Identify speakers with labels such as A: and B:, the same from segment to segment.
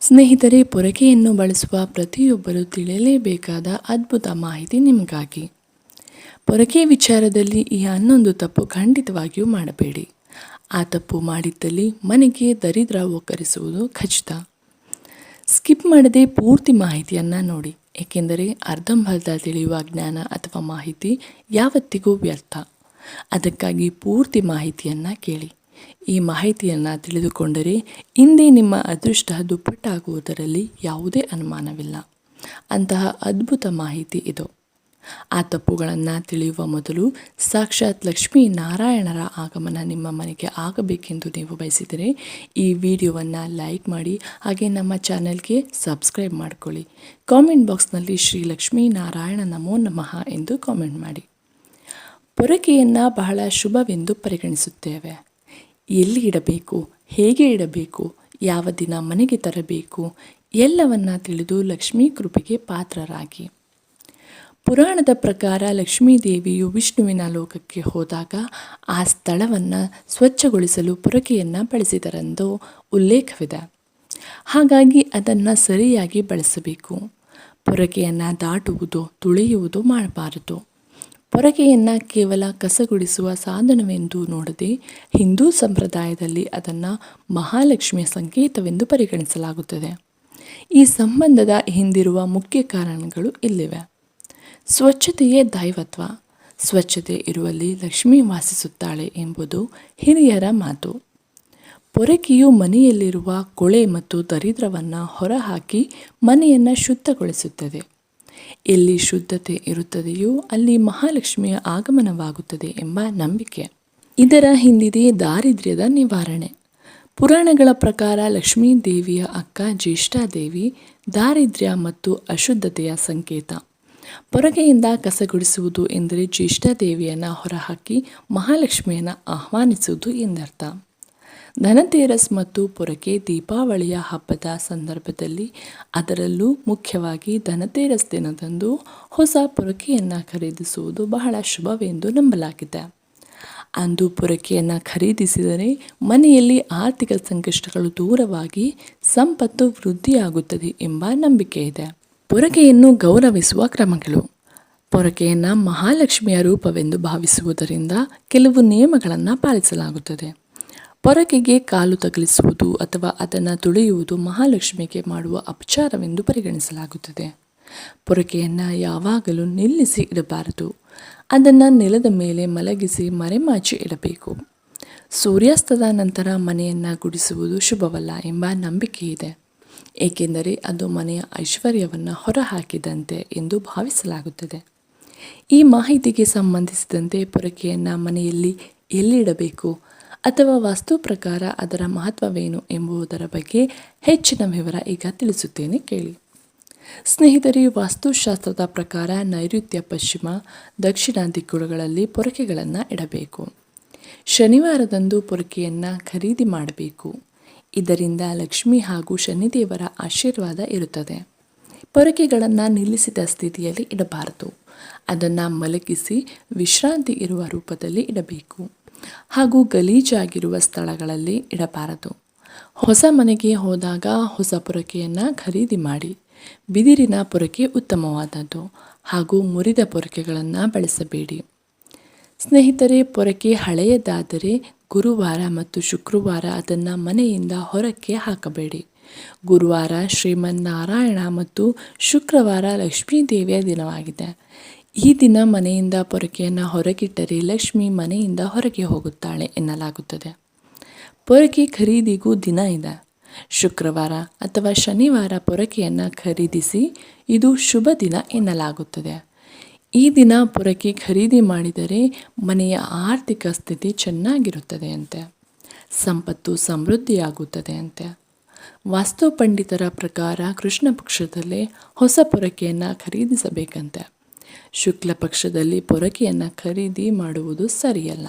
A: ಸ್ನೇಹಿತರೆ, ಪೊರಕೆಯನ್ನು ಬಳಸುವ ಪ್ರತಿಯೊಬ್ಬರು ತಿಳಿಯಲೇಬೇಕಾದ ಅದ್ಭುತ ಮಾಹಿತಿ ನಿಮಗಾಗಿ. ಪೊರಕೆ ವಿಚಾರದಲ್ಲಿ ಈ ಹನ್ನೊಂದು ತಪ್ಪು ಖಂಡಿತವಾಗಿಯೂ ಮಾಡಬೇಡಿ. ಆ ತಪ್ಪು ಮಾಡಿದ್ದಲ್ಲಿ ಮನೆಗೆ ದರಿದ್ರ ಒಕ್ಕರಿಸುವುದು ಖಚಿತ. ಸ್ಕಿಪ್ ಮಾಡದೆ ಪೂರ್ತಿ ಮಾಹಿತಿಯನ್ನು ನೋಡಿ, ಏಕೆಂದರೆ ಅರ್ಧಂಬರ್ಧ ತಿಳಿಯುವ ಜ್ಞಾನ ಅಥವಾ ಮಾಹಿತಿ ಯಾವತ್ತಿಗೂ ವ್ಯರ್ಥ. ಅದಕ್ಕಾಗಿ ಪೂರ್ತಿ ಮಾಹಿತಿಯನ್ನು ಕೇಳಿ. ಈ ಮಾಹಿತಿಯನ್ನು ತಿಳಿದುಕೊಂಡರೆ ಇಂದೇ ನಿಮ್ಮ ಅದೃಷ್ಟ ದುಪ್ಪಟ್ಟಾಗುವುದರಲ್ಲಿ ಯಾವುದೇ ಅನುಮಾನವಿಲ್ಲ. ಅಂತಹ ಅದ್ಭುತ ಮಾಹಿತಿ ಇದು. ಆ ತಪ್ಪುಗಳನ್ನು ತಿಳಿಯುವ ಮೊದಲು ಸಾಕ್ಷಾತ್ ಲಕ್ಷ್ಮೀ ನಾರಾಯಣರ ಆಗಮನ ನಿಮ್ಮ ಮನೆಗೆ ಆಗಬೇಕೆಂದು ನೀವು ಬಯಸಿದರೆ ಈ ವಿಡಿಯೋವನ್ನು ಲೈಕ್ ಮಾಡಿ, ಹಾಗೆ ನಮ್ಮ ಚಾನೆಲ್ಗೆ ಸಬ್ಸ್ಕ್ರೈಬ್ ಮಾಡಿಕೊಳ್ಳಿ. ಕಾಮೆಂಟ್ ಬಾಕ್ಸ್ನಲ್ಲಿ ಶ್ರೀ ಲಕ್ಷ್ಮೀ ನಾರಾಯಣ ನಮೋ ನಮಃ ಎಂದು ಕಾಮೆಂಟ್ ಮಾಡಿ. ಪೊರಕೆಯನ್ನು ಬಹಳ ಶುಭವೆಂದು ಪರಿಗಣಿಸುತ್ತೇವೆ. ಎಲ್ಲಿ ಇಡಬೇಕು, ಹೇಗೆ ಇಡಬೇಕು, ಯಾವ ದಿನ ಮನೆಗೆ ತರಬೇಕು ಎಲ್ಲವನ್ನ ತಿಳಿದು ಲಕ್ಷ್ಮೀ ಕೃಪೆಗೆ ಪಾತ್ರರಾಗಿ. ಪುರಾಣದ ಪ್ರಕಾರ ಲಕ್ಷ್ಮೀ ದೇವಿಯು ವಿಷ್ಣುವಿನ ಲೋಕಕ್ಕೆ ಹೋದಾಗ ಆ ಸ್ಥಳವನ್ನು ಸ್ವಚ್ಛಗೊಳಿಸಲು ಪೊರಕೆಯನ್ನು ಬಳಸಿದರೆಂದು ಉಲ್ಲೇಖವಿದೆ. ಹಾಗಾಗಿ ಅದನ್ನು ಸರಿಯಾಗಿ ಬಳಸಬೇಕು. ಪೊರಕೆಯನ್ನು ದಾಟುವುದು, ತುಳಿಯುವುದು ಮಾಡಬಾರದು. ಪೊರಕೆಯನ್ನು ಕೇವಲ ಕಸಗುಡಿಸುವ ಸಾಧನವೆಂದು ನೋಡದೆ ಹಿಂದೂ ಸಂಪ್ರದಾಯದಲ್ಲಿ ಅದನ್ನು ಮಹಾಲಕ್ಷ್ಮಿಯ ಸಂಕೇತವೆಂದು ಪರಿಗಣಿಸಲಾಗುತ್ತದೆ. ಈ ಸಂಬಂಧದ ಹಿಂದಿರುವ ಮುಖ್ಯ ಕಾರಣಗಳು ಇಲ್ಲಿವೆ. ಸ್ವಚ್ಛತೆಯೇ ದೈವತ್ವ. ಸ್ವಚ್ಛತೆ ಇರುವಲ್ಲಿ ಲಕ್ಷ್ಮಿ ವಾಸಿಸುತ್ತಾಳೆ ಎಂಬುದು ಹಿರಿಯರ ಮಾತು. ಪೊರಕೆಯು ಮನೆಯಲ್ಲಿರುವ ಕೊಳೆ ಮತ್ತು ದರಿದ್ರವನ್ನು ಹೊರಹಾಕಿ ಮನೆಯನ್ನು ಶುದ್ಧಗೊಳಿಸುತ್ತದೆ. ಎಲ್ಲಿ ಶುದ್ಧತೆ ಇರುತ್ತದೆಯೋ ಅಲ್ಲಿ ಮಹಾಲಕ್ಷ್ಮಿಯ ಆಗಮನವಾಗುತ್ತದೆ ಎಂಬ ನಂಬಿಕೆ. ಇದರ ಹಿಂದಿದೆ ದಾರಿದ್ರ್ಯದ ನಿವಾರಣೆ. ಪುರಾಣಗಳ ಪ್ರಕಾರ ಲಕ್ಷ್ಮೀ ದೇವಿಯ ಅಕ್ಕ ಜ್ಯೇಷ್ಠಾದೇವಿ ದಾರಿದ್ರ್ಯ ಮತ್ತು ಅಶುದ್ಧತೆಯ ಸಂಕೇತ. ಪೊರಕೆಯಿಂದ ಕಸಗುಡಿಸುವುದು ಎಂದರೆ ಜ್ಯೇಷ್ಠಾದೇವಿಯನ್ನು ಹೊರಹಾಕಿ ಮಹಾಲಕ್ಷ್ಮಿಯನ್ನು ಆಹ್ವಾನಿಸುವುದು ಎಂದರ್ಥ. ಧನತೇರಸ್ ಮತ್ತು ಪೊರಕೆ ದೀಪಾವಳಿಯ ಹಬ್ಬದ ಸಂದರ್ಭದಲ್ಲಿ, ಅದರಲ್ಲೂ ಮುಖ್ಯವಾಗಿ ಧನತೇರಸ್ ದಿನದಂದು ಹೊಸ ಪೊರಕೆಯನ್ನು ಖರೀದಿಸುವುದು ಬಹಳ ಶುಭವೆಂದು ನಂಬಲಾಗಿದೆ. ಅಂದು ಪೊರಕೆಯನ್ನು ಖರೀದಿಸಿದರೆ ಮನೆಯಲ್ಲಿ ಆರ್ಥಿಕ ಸಂಕಷ್ಟಗಳು ದೂರವಾಗಿ ಸಂಪತ್ತು ವೃದ್ಧಿಯಾಗುತ್ತದೆ ಎಂಬ ನಂಬಿಕೆ ಇದೆ. ಪೊರಕೆಯನ್ನು ಗೌರವಿಸುವ ಕ್ರಮಗಳು. ಪೊರಕೆಯನ್ನು ಮಹಾಲಕ್ಷ್ಮಿಯ ರೂಪವೆಂದು ಭಾವಿಸುವುದರಿಂದ ಕೆಲವು ನಿಯಮಗಳನ್ನು ಪಾಲಿಸಲಾಗುತ್ತದೆ. ಪೊರಕೆಗೆ ಕಾಲು ತಗಲಿಸುವುದು ಅಥವಾ ಅದನ್ನು ತುಳಿಯುವುದು ಮಹಾಲಕ್ಷ್ಮಿಗೆ ಮಾಡುವ ಅಪಚಾರವೆಂದು ಪರಿಗಣಿಸಲಾಗುತ್ತದೆ. ಪೊರಕೆಯನ್ನು ಯಾವಾಗಲೂ ನಿಲ್ಲಿಸಿ ಇಡಬಾರದು. ಅದನ್ನು ನೆಲದ ಮೇಲೆ ಮಲಗಿಸಿ ಮರೆಮಾಚಿ ಇಡಬೇಕು. ಸೂರ್ಯಾಸ್ತದ ನಂತರ ಮನೆಯನ್ನು ಗುಡಿಸುವುದು ಶುಭವಲ್ಲ ಎಂಬ ನಂಬಿಕೆ ಇದೆ, ಏಕೆಂದರೆ ಅದು ಮನೆಯ ಐಶ್ವರ್ಯವನ್ನು ಹೊರಹಾಕಿದಂತೆ ಎಂದು ಭಾವಿಸಲಾಗುತ್ತದೆ. ಈ ಮಾಹಿತಿಗೆ ಸಂಬಂಧಿಸಿದಂತೆ ಪೊರಕೆಯನ್ನು ಮನೆಯಲ್ಲಿ ಎಲ್ಲಿಡಬೇಕು ಅಥವಾ ವಾಸ್ತು ಪ್ರಕಾರ ಅದರ ಮಹತ್ವವೇನು ಎಂಬುದರ ಬಗ್ಗೆ ಹೆಚ್ಚಿನ ವಿವರ ಈಗ ತಿಳಿಸುತ್ತೇನೆ, ಕೇಳಿ. ಸ್ನೇಹಿತರೆ, ವಾಸ್ತುಶಾಸ್ತ್ರದ ಪ್ರಕಾರ ನೈಋತ್ಯ, ಪಶ್ಚಿಮ, ದಕ್ಷಿಣ ದಿಕ್ಕುಗಳಲ್ಲಿ ಪೊರಕೆಗಳನ್ನು ಇಡಬೇಕು. ಶನಿವಾರದಂದು ಪೊರಕೆಯನ್ನು ಖರೀದಿ ಮಾಡಬೇಕು. ಇದರಿಂದ ಲಕ್ಷ್ಮಿ ಹಾಗೂ ಶನಿದೇವರ ಆಶೀರ್ವಾದ ಇರುತ್ತದೆ. ಪೊರಕೆಗಳನ್ನು ನಿಲ್ಲಿಸಿದ ಸ್ಥಿತಿಯಲ್ಲಿ ಇಡಬಾರದು. ಅದನ್ನು ಮಲಗಿಸಿ ವಿಶ್ರಾಂತಿ ಇರುವ ರೂಪದಲ್ಲಿ ಇಡಬೇಕು ಹಾಗೂ ಗಲೀಜಾಗಿರುವ ಸ್ಥಳಗಳಲ್ಲಿ ಇಡಬಾರದು. ಹೊಸ ಮನೆಗೆ ಹೋದಾಗ ಹೊಸ ಪೊರಕೆಯನ್ನು ಖರೀದಿ ಮಾಡಿ. ಬಿದಿರಿನ ಪೊರಕೆ ಉತ್ತಮವಾದದ್ದು ಹಾಗೂ ಮುರಿದ ಪೊರಕೆಗಳನ್ನು ಬಳಸಬೇಡಿ. ಸ್ನೇಹಿತರೆ, ಪೊರಕೆ ಹಳೆಯದಾದರೆ ಗುರುವಾರ ಮತ್ತು ಶುಕ್ರವಾರ ಅದನ್ನು ಮನೆಯಿಂದ ಹೊರಕ್ಕೆ ಹಾಕಬೇಡಿ. ಗುರುವಾರ ಶ್ರೀಮನ್ನಾರಾಯಣ ಮತ್ತು ಶುಕ್ರವಾರ ಲಕ್ಷ್ಮೀದೇವಿಯ ದಿನವಾಗಿದೆ. ಈ ದಿನ ಮನೆಯಿಂದ ಪೊರಕೆಯನ್ನು ಹೊರಗಿಟ್ಟರೆ ಲಕ್ಷ್ಮಿ ಮನೆಯಿಂದ ಹೊರಗೆ ಹೋಗುತ್ತಾಳೆ ಎನ್ನಲಾಗುತ್ತದೆ. ಪೊರಕೆ ಖರೀದಿಗೂ ದಿನ ಇದೆ. ಶುಕ್ರವಾರ ಅಥವಾ ಶನಿವಾರ ಪೊರಕೆಯನ್ನು ಖರೀದಿಸಿ, ಇದು ಶುಭ ದಿನ ಎನ್ನಲಾಗುತ್ತದೆ. ಈ ದಿನ ಪೊರಕೆ ಖರೀದಿ ಮಾಡಿದರೆ ಮನೆಯ ಆರ್ಥಿಕ ಸ್ಥಿತಿ ಚೆನ್ನಾಗಿರುತ್ತದೆ ಅಂತೆ. ಸಂಪತ್ತು ಸಮೃದ್ಧಿಯಾಗುತ್ತದೆ ಅಂತೆ. ವಾಸ್ತು ಪಂಡಿತರ ಪ್ರಕಾರ ಕೃಷ್ಣ ಪಕ್ಷದಲ್ಲೇ ಹೊಸ ಪೊರಕೆಯನ್ನು ಖರೀದಿಸಬೇಕಂತೆ. ಶುಕ್ಲ ಪಕ್ಷದಲ್ಲಿ ಪೊರಕೆಯನ್ನು ಖರೀದಿ ಮಾಡುವುದು ಸರಿಯಲ್ಲ.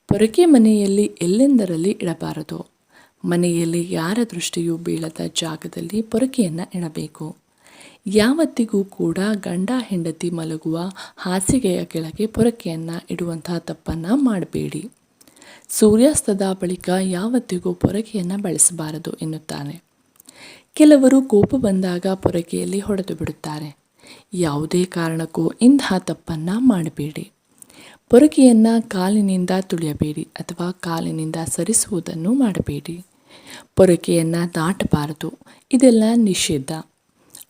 A: ಪೊರಕೆ ಮನೆಯಲ್ಲಿ ಎಲ್ಲೆಂದರಲ್ಲಿ ಇಡಬಾರದು. ಮನೆಯಲ್ಲಿ ಯಾರ ದೃಷ್ಟಿಯೂ ಬೀಳದ ಜಾಗದಲ್ಲಿ ಪೊರಕೆಯನ್ನು ಇಡಬೇಕು. ಯಾವತ್ತಿಗೂ ಕೂಡ ಗಂಡ ಹೆಂಡತಿ ಮಲಗುವ ಹಾಸಿಗೆಯ ಕೆಳಗೆ ಪೊರಕೆಯನ್ನು ಇಡುವಂತಹ ತಪ್ಪನ್ನು ಮಾಡಬೇಡಿ. ಸೂರ್ಯಾಸ್ತದ ಬಳಿಕ ಯಾವತ್ತಿಗೂ ಪೊರಕೆಯನ್ನು ಬಳಸಬಾರದು ಎನ್ನುತ್ತಾನೆ. ಕೆಲವರು ಕೋಪ ಬಂದಾಗ ಪೊರಕೆಯಲ್ಲಿ ಹೊಡೆದು ಬಿಡುತ್ತಾರೆ. ಯಾವುದೇ ಕಾರಣಕ್ಕೂ ಇಂತಹ ತಪ್ಪನ್ನು ಮಾಡಬೇಡಿ. ಪೊರಕೆಯನ್ನು ಕಾಲಿನಿಂದ ತುಳಿಯಬೇಡಿ ಅಥವಾ ಕಾಲಿನಿಂದ ಸರಿಸುವುದನ್ನು ಮಾಡಬೇಡಿ. ಪೊರಕೆಯನ್ನು ದಾಟಬಾರದು. ಇದೆಲ್ಲ ನಿಷಿದ್ಧ.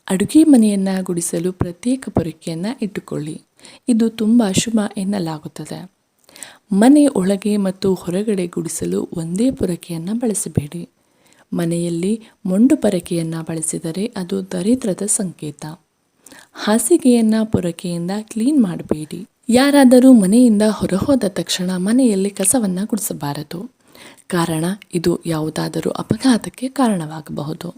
A: ಅಡುಗೆ ಮನೆಯನ್ನು ಗುಡಿಸಲು ಪ್ರತ್ಯೇಕ ಪೊರಕೆಯನ್ನು ಇಟ್ಟುಕೊಳ್ಳಿ. ಇದು ತುಂಬ ಶುಭ ಎನ್ನಲಾಗುತ್ತದೆ. ಮನೆ ಒಳಗೆ ಮತ್ತು ಹೊರಗಡೆ ಗುಡಿಸಲು ಒಂದೇ ಪೊರಕೆಯನ್ನು ಬಳಸಬೇಡಿ. ಮನೆಯಲ್ಲಿ ಮೊಂಡು ಪೊರಕೆಯನ್ನು ಬಳಸಿದರೆ ಅದು ದರಿದ್ರದ ಸಂಕೇತ. ಹಾಸಿಗೆಯನ್ನು ಪೊರಕೆಯಿಂದ ಕ್ಲೀನ್ ಮಾಡಬೇಡಿ. ಯಾರಾದರೂ ಮನೆಯಿಂದ ಹೊರಹೋದ ತಕ್ಷಣ ಮನೆಯಲ್ಲಿ ಕಸವನ್ನು ಗುಡಿಸಬಾರದು. ಕಾರಣ ಇದು ಯಾವುದಾದರೂ ಅಪಘಾತಕ್ಕೆ ಕಾರಣವಾಗಬಹುದು.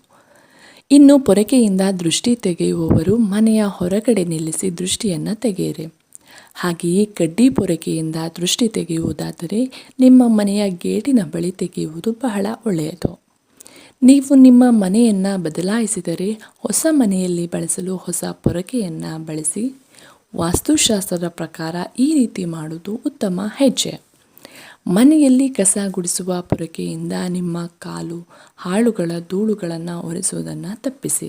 A: ಇನ್ನು ಪೊರಕೆಯಿಂದ ದೃಷ್ಟಿ ತೆಗೆಯುವವರು ಮನೆಯ ಹೊರಗಡೆ ನಿಲ್ಲಿಸಿ ದೃಷ್ಟಿಯನ್ನು ತೆಗೆಯಿರಿ. ಹಾಗೆಯೇ ಕಡ್ಡಿ ಪೊರಕೆಯಿಂದ ದೃಷ್ಟಿ ತೆಗೆಯುವುದಾದರೆ ನಿಮ್ಮ ಮನೆಯ ಗೇಟಿನ ಬಳಿ ತೆಗೆಯುವುದು ಬಹಳ ಒಳ್ಳೆಯದು. ನೀವು ನಿಮ್ಮ ಮನೆಯನ್ನು ಬದಲಾಯಿಸಿದರೆ ಹೊಸ ಮನೆಯಲ್ಲಿ ಬಳಸಲು ಹೊಸ ಪೊರಕೆಯನ್ನು ಬಳಸಿ. ವಾಸ್ತುಶಾಸ್ತ್ರದ ಪ್ರಕಾರ ಈ ರೀತಿ ಮಾಡುವುದು ಉತ್ತಮ ಹೆಜ್ಜೆ. ಮನೆಯಲ್ಲಿ ಕಸ ಗುಡಿಸುವ ಪೊರಕೆಯಿಂದ ನಿಮ್ಮ ಕಾಲು ಹಾಳುಗಳ ಧೂಳುಗಳನ್ನು ಒರೆಸುವುದನ್ನು ತಪ್ಪಿಸಿ.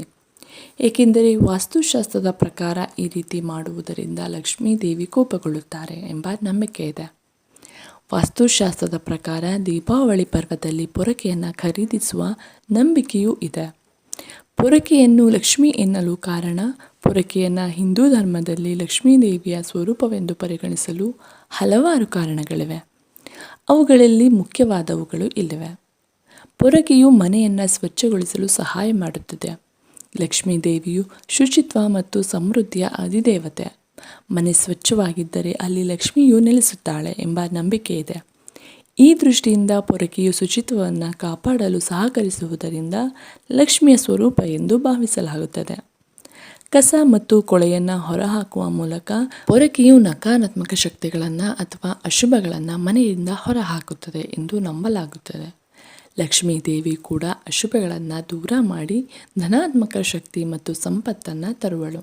A: ಏಕೆಂದರೆ ವಾಸ್ತುಶಾಸ್ತ್ರದ ಪ್ರಕಾರ ಈ ರೀತಿ ಮಾಡುವುದರಿಂದ ಲಕ್ಷ್ಮೀ ದೇವಿ ಕೋಪಗೊಳ್ಳುತ್ತಾರೆ ಎಂಬ ನಂಬಿಕೆ ಇದೆ. ವಾಸ್ತುಶಾಸ್ತ್ರದ ಪ್ರಕಾರ ದೀಪಾವಳಿ ಪರ್ವದಲ್ಲಿ ಪೊರಕೆಯನ್ನು ಖರೀದಿಸುವ ನಂಬಿಕೆಯೂ ಇದೆ. ಪೊರಕೆಯನ್ನು ಲಕ್ಷ್ಮಿ ಎನ್ನಲು ಕಾರಣ, ಪೊರಕೆಯನ್ನು ಹಿಂದೂ ಧರ್ಮದಲ್ಲಿ ಲಕ್ಷ್ಮೀ ದೇವಿಯ ಸ್ವರೂಪವೆಂದು ಪರಿಗಣಿಸಲು ಹಲವಾರು ಕಾರಣಗಳಿವೆ. ಅವುಗಳಲ್ಲಿ ಮುಖ್ಯವಾದವುಗಳು ಇಲ್ಲಿವೆ. ಪೊರಕೆಯು ಮನೆಯನ್ನು ಸ್ವಚ್ಛಗೊಳಿಸಲು ಸಹಾಯ ಮಾಡುತ್ತದೆ. ಲಕ್ಷ್ಮೀ ದೇವಿಯು ಶುಚಿತ್ವ ಮತ್ತು ಸಮೃದ್ಧಿಯ ಅಧಿದೇವತೆ. ಮನೆ ಸ್ವಚ್ಛವಾಗಿದ್ದರೆ ಅಲ್ಲಿ ಲಕ್ಷ್ಮಿಯು ನೆಲೆಸುತ್ತಾಳೆ ಎಂಬ ನಂಬಿಕೆ ಇದೆ. ಈ ದೃಷ್ಟಿಯಿಂದ ಪೊರಕೆಯು ಶುಚಿತ್ವವನ್ನು ಕಾಪಾಡಲು ಸಹಕರಿಸುವುದರಿಂದ ಲಕ್ಷ್ಮಿಯ ಸ್ವರೂಪ ಎಂದು ಭಾವಿಸಲಾಗುತ್ತದೆ. ಕಸ ಮತ್ತು ಕೊಳೆಯನ್ನು ಹೊರಹಾಕುವ ಮೂಲಕ ಪೊರಕೆಯು ನಕಾರಾತ್ಮಕ ಶಕ್ತಿಗಳನ್ನು ಅಥವಾ ಅಶುಭಗಳನ್ನು ಮನೆಯಿಂದ ಹೊರಹಾಕುತ್ತದೆ ಎಂದು ನಂಬಲಾಗುತ್ತದೆ. ಲಕ್ಷ್ಮೀ ದೇವಿ ಕೂಡ ಅಶುಭಗಳನ್ನು ದೂರ ಮಾಡಿ ಧನಾತ್ಮಕ ಶಕ್ತಿ ಮತ್ತು ಸಂಪತ್ತನ್ನು ತರುವಳು.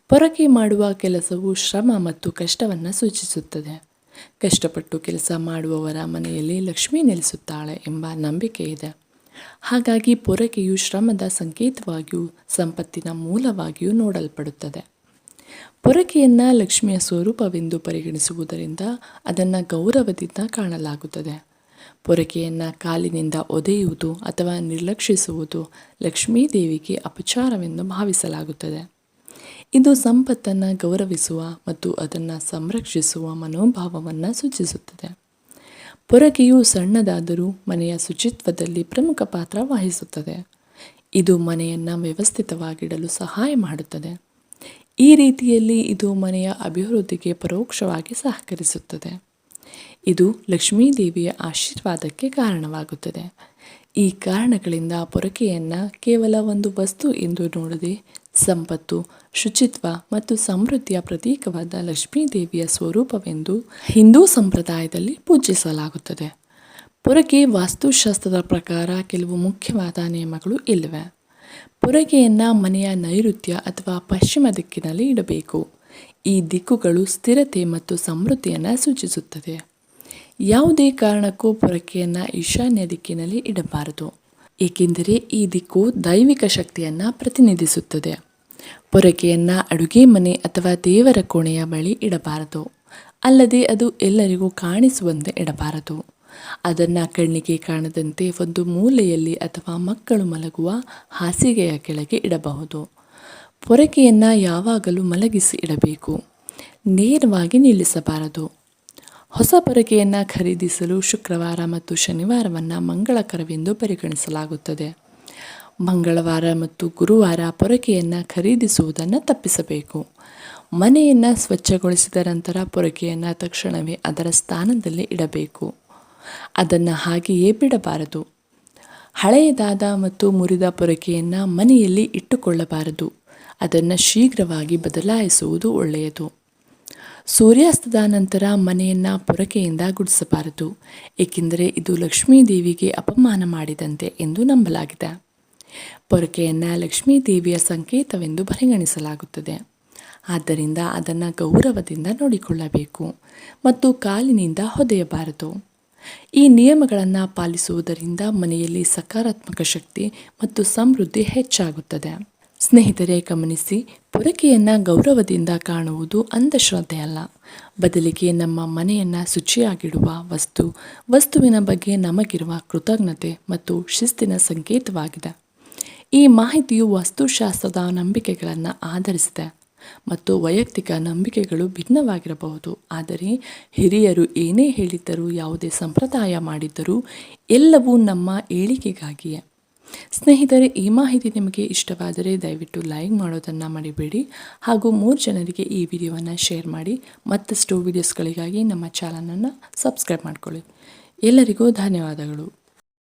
A: ಪೊರಕೆ ಮಾಡುವ ಕೆಲಸವು ಶ್ರಮ ಮತ್ತು ಕಷ್ಟವನ್ನು ಸೂಚಿಸುತ್ತದೆ. ಕಷ್ಟಪಟ್ಟು ಕೆಲಸ ಮಾಡುವವರ ಮನೆಯಲ್ಲಿ ಲಕ್ಷ್ಮಿ ನೆಲೆಸುತ್ತಾಳೆ ಎಂಬ ನಂಬಿಕೆ ಇದೆ. ಹಾಗಾಗಿ ಪೊರಕೆಯು ಶ್ರಮದ ಸಂಕೇತವಾಗಿಯೂ ಸಂಪತ್ತಿನ ಮೂಲವಾಗಿಯೂ ನೋಡಲ್ಪಡುತ್ತದೆ. ಪೊರಕೆಯನ್ನು ಲಕ್ಷ್ಮಿಯ ಸ್ವರೂಪವೆಂದು ಪರಿಗಣಿಸುವುದರಿಂದ ಅದನ್ನು ಗೌರವದಿಂದ ಕಾಣಲಾಗುತ್ತದೆ. ಪೊರಕೆಯನ್ನು ಕಾಲಿನಿಂದ ಒದೆಯುವುದು ಅಥವಾ ನಿರ್ಲಕ್ಷಿಸುವುದು ಲಕ್ಷ್ಮೀ ದೇವಿಗೆ ಅಪಚಾರವೆಂದು ಭಾವಿಸಲಾಗುತ್ತದೆ. ಇದು ಸಂಪತ್ತನ್ನು ಗೌರವಿಸುವ ಮತ್ತು ಅದನ್ನು ಸಂರಕ್ಷಿಸುವ ಮನೋಭಾವವನ್ನು ಸೂಚಿಸುತ್ತದೆ. ಪೊರಕೆಯು ಸಣ್ಣದಾದರೂ ಮನೆಯ ಶುಚಿತ್ವದಲ್ಲಿ ಪ್ರಮುಖ ಪಾತ್ರ ವಹಿಸುತ್ತದೆ. ಇದು ಮನೆಯನ್ನು ವ್ಯವಸ್ಥಿತವಾಗಿಡಲು ಸಹಾಯ ಮಾಡುತ್ತದೆ. ಈ ರೀತಿಯಲ್ಲಿ ಇದು ಮನೆಯ ಅಭಿವೃದ್ಧಿಗೆ ಪರೋಕ್ಷವಾಗಿ ಸಹಕರಿಸುತ್ತದೆ. ಇದು ಲಕ್ಷ್ಮೀ ದೇವಿಯ ಆಶೀರ್ವಾದಕ್ಕೆ ಕಾರಣವಾಗುತ್ತದೆ. ಈ ಕಾರಣಗಳಿಂದ ಪೊರಕೆಯನ್ನು ಕೇವಲ ಒಂದು ವಸ್ತು ಎಂದು ನೋಡದೆ ಸಂಪತ್ತು, ಶುಚಿತ್ವ ಮತ್ತು ಸಮೃದ್ಧಿಯ ಪ್ರತೀಕವಾದ ಲಕ್ಷ್ಮೀ ದೇವಿಯ ಸ್ವರೂಪವೆಂದು ಹಿಂದೂ ಸಂಪ್ರದಾಯದಲ್ಲಿ ಪೂಜಿಸಲಾಗುತ್ತದೆ. ಪೊರಕೆ ವಾಸ್ತುಶಾಸ್ತ್ರದ ಪ್ರಕಾರ ಕೆಲವು ಮುಖ್ಯವಾದ ನಿಯಮಗಳು ಇಲ್ಲಿವೆ. ಪೊರಕೆಯನ್ನು ಮನೆಯ ನೈಋತ್ಯ ಅಥವಾ ಪಶ್ಚಿಮ ದಿಕ್ಕಿನಲ್ಲಿ ಇಡಬೇಕು. ಈ ದಿಕ್ಕುಗಳು ಸ್ಥಿರತೆ ಮತ್ತು ಸಮೃದ್ಧಿಯನ್ನು ಸೂಚಿಸುತ್ತದೆ. ಯಾವುದೇ ಕಾರಣಕ್ಕೂ ಪೊರಕೆಯನ್ನು ಈಶಾನ್ಯ ದಿಕ್ಕಿನಲ್ಲಿ ಇಡಬಾರದು, ಏಕೆಂದರೆ ಈ ದಿಕ್ಕು ದೈವಿಕ ಶಕ್ತಿಯನ್ನು ಪ್ರತಿನಿಧಿಸುತ್ತದೆ. ಪೊರಕೆಯನ್ನು ಅಡುಗೆ ಮನೆ ಅಥವಾ ದೇವರ ಕೋಣೆಯ ಬಳಿ ಇಡಬಾರದು. ಅಲ್ಲದೆ ಅದು ಎಲ್ಲರಿಗೂ ಕಾಣಿಸುವಂತೆ ಇಡಬಾರದು. ಅದನ್ನು ಕಣ್ಣಿಗೆ ಕಾಣದಂತೆ ಒಂದು ಮೂಲೆಯಲ್ಲಿ ಅಥವಾ ಮಕ್ಕಳು ಮಲಗುವ ಹಾಸಿಗೆಯ ಕೆಳಗೆ ಇಡಬಹುದು. ಪೊರಕೆಯನ್ನು ಯಾವಾಗಲೂ ಮಲಗಿಸಿ ಇಡಬೇಕು. ನೇರವಾಗಿ ನಿಲ್ಲಿಸಬಾರದು. ಹೊಸ ಪೊರಕೆಯನ್ನು ಖರೀದಿಸಲು ಶುಕ್ರವಾರ ಮತ್ತು ಶನಿವಾರವನ್ನು ಮಂಗಳಕರವೆಂದು ಪರಿಗಣಿಸಲಾಗುತ್ತದೆ. ಮಂಗಳವಾರ ಮತ್ತು ಗುರುವಾರ ಪೊರಕೆಯನ್ನು ಖರೀದಿಸುವುದನ್ನು ತಪ್ಪಿಸಬೇಕು. ಮನೆಯನ್ನು ಸ್ವಚ್ಛಗೊಳಿಸಿದ ನಂತರ ಪೊರಕೆಯನ್ನು ತಕ್ಷಣವೇ ಅದರ ಸ್ಥಾನದಲ್ಲಿ ಇಡಬೇಕು. ಅದನ್ನು ಹಾಗೆಯೇ ಬಿಡಬಾರದು. ಹಳೆಯದಾದ ಮತ್ತು ಮುರಿದ ಪೊರಕೆಯನ್ನು ಮನೆಯಲ್ಲಿ ಇಟ್ಟುಕೊಳ್ಳಬಾರದು. ಅದನ್ನು ಶೀಘ್ರವಾಗಿ ಬದಲಾಯಿಸುವುದು ಒಳ್ಳೆಯದು. ಸೂರ್ಯಾಸ್ತದ ನಂತರ ಮನೆಯನ್ನು ಪೊರಕೆಯಿಂದ ಗುಡಿಸಬಾರದು, ಏಕೆಂದರೆ ಇದು ಲಕ್ಷ್ಮೀ ದೇವಿಗೆ ಅಪಮಾನ ಮಾಡಿದಂತೆ ಎಂದು ನಂಬಲಾಗಿದೆ. ಪೊರಕೆಯನ್ನು ಲಕ್ಷ್ಮೀ ದೇವಿಯ ಸಂಕೇತವೆಂದು ಪರಿಗಣಿಸಲಾಗುತ್ತದೆ. ಆದ್ದರಿಂದ ಅದನ್ನು ಗೌರವದಿಂದ ನೋಡಿಕೊಳ್ಳಬೇಕು ಮತ್ತು ಕಾಲಿನಿಂದ ಹೊದೆಯಬಾರದು. ಈ ನಿಯಮಗಳನ್ನು ಪಾಲಿಸುವುದರಿಂದ ಮನೆಯಲ್ಲಿ ಸಕಾರಾತ್ಮಕ ಶಕ್ತಿ ಮತ್ತು ಸಮೃದ್ಧಿ ಹೆಚ್ಚಾಗುತ್ತದೆ. ಸ್ನೇಹಿತರೆ, ಗಮನಿಸಿ, ಪೊರಕೆಯನ್ನು ಗೌರವದಿಂದ ಕಾಣುವುದು ಅಂಧಶ್ರದ್ಧೆಯಲ್ಲ. ಬದಲಿಗೆ ನಮ್ಮ ಮನೆಯನ್ನು ಶುಚಿಯಾಗಿಡುವ ವಸ್ತುವಿನ ಬಗ್ಗೆ ನಮಗಿರುವ ಕೃತಜ್ಞತೆ ಮತ್ತು ಶಿಸ್ತಿನ ಸಂಕೇತವಾಗಿದೆ. ಈ ಮಾಹಿತಿಯು ವಾಸ್ತುಶಾಸ್ತ್ರದ ನಂಬಿಕೆಗಳನ್ನು ಆಧರಿಸಿದೆ ಮತ್ತು ವೈಯಕ್ತಿಕ ನಂಬಿಕೆಗಳು ಭಿನ್ನವಾಗಿರಬಹುದು. ಆದರೆ ಹಿರಿಯರು ಏನೇ ಹೇಳಿದ್ದರೂ, ಯಾವುದೇ ಸಂಪ್ರದಾಯ ಮಾಡಿದ್ದರೂ ಎಲ್ಲವೂ ನಮ್ಮ ಏಳಿಗೆಗಾಗಿಯೇ. ಸ್ನೇಹಿತರೆ, ಈ ಮಾಹಿತಿ ನಿಮಗೆ ಇಷ್ಟವಾದರೆ ದಯವಿಟ್ಟು ಲೈಕ್ ಮಾಡೋದನ್ನು ಮರಿಬೇಡಿ ಹಾಗೂ 3 ಜನರಿಗೆ ಈ ವಿಡಿಯೋವನ್ನು ಶೇರ್ ಮಾಡಿ. ಮತ್ತಷ್ಟು ವಿಡಿಯೋಸ್ಗಳಿಗಾಗಿ ನಮ್ಮ ಚಾನಲನ್ನು ಸಬ್ಸ್ಕ್ರೈಬ್ ಮಾಡಿಕೊಳ್ಳಿ. ಎಲ್ಲರಿಗೂ ಧನ್ಯವಾದಗಳು.